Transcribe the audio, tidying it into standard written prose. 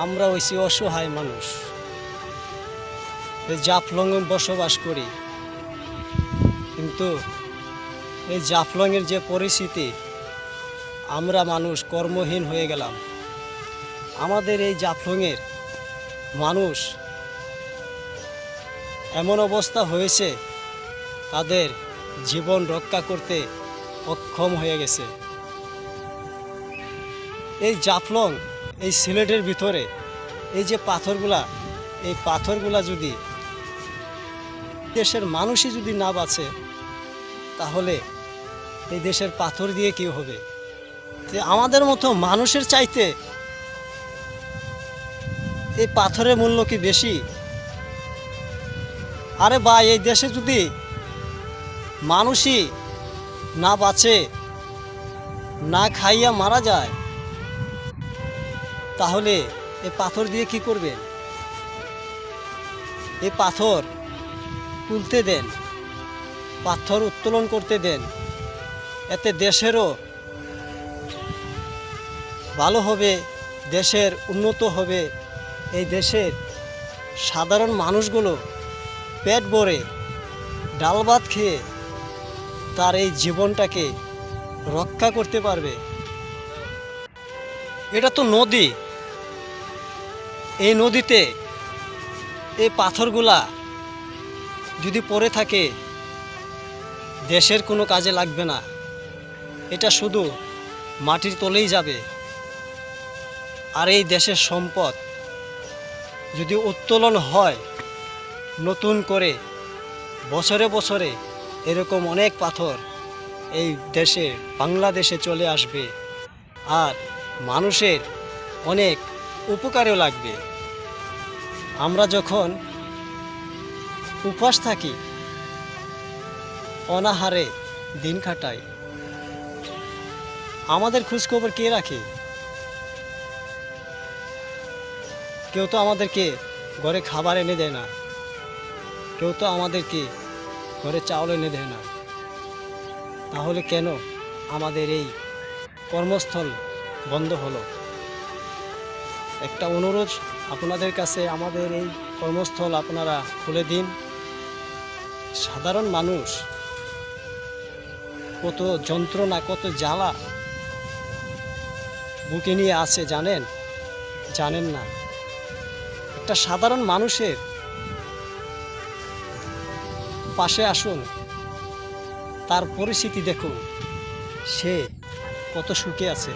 আমরা হইছি অসহায় মানুষ, এই জাফলংয়ে বসবাস করি। কিন্তু এই জাফলংয়ের যে পরিস্থিতি, আমরা মানুষ কর্মহীন হয়ে গেলাম। আমাদের এই জাফলংয়ের মানুষ এমন অবস্থা হয়েছে, তাদের জীবন রক্ষা করতে অক্ষম হয়ে গেছে। এই জাফলং, এই সিলেটের ভিতরে এই যে পাথরগুলা, এই পাথরগুলা যদি দেশের মানুষই যদি না বাঁচে, তাহলে এই দেশের পাথর দিয়ে কি হবে? যে আমাদের মতো মানুষের চাইতে এই পাথরের মূল্য কি বেশি? আরে ভাই, এই দেশে যদি মানুষই না বাঁচে, না খাইয়া মারা যায়, তাহলে এই পাথর দিয়ে কি করবেন? এই পাথর তুলতে দেন, পাথর উত্তোলন করতে দেন, এতে দেশেরও ভালো হবে, দেশের উন্নত হবে। এই দেশের সাধারণ মানুষগুলো পেট ভরে ডাল ভাত খেয়ে তার এই জীবনটাকে রক্ষা করতে পারবে। এটা তো নদী, এই নদীতে এই পাথরগুলা যদি পড়ে থাকে, দেশের কোনো কাজে লাগবে না, এটা শুধু মাটির তলেই যাবে। আর এই দেশের সম্পদ যদি উত্তোলন হয় নতুন করে, বছরে বছরে এরকম অনেক পাথর এই দেশে, বাংলাদেশে চলে আসবে, আর মানুষের অনেক উপকারেও লাগবে। আমরা যখন উপবাস থাকি, অনাহারে দিন কাটাই, আমাদের খোঁজখবর কে রাখে? কেউ তো আমাদেরকে ঘরে খাবার এনে দেয় না, কেউ তো আমাদেরকে ঘরে চাউল এনে দেয় না। তাহলে কেন আমাদের এই কর্মস্থল বন্ধ হলো? একটা অনুরোধ আপনাদের কাছে, আমাদের এই কর্মস্থল আপনারা খুলে দিন। সাধারণ মানুষ কত যন্ত্রণা, কত জ্বালা বুকে নিয়ে আছে জানেন? জানেন না। একটা সাধারণ মানুষের পাশে আসুন, তার পরিস্থিতি দেখুন, সে কত সুখে আছে।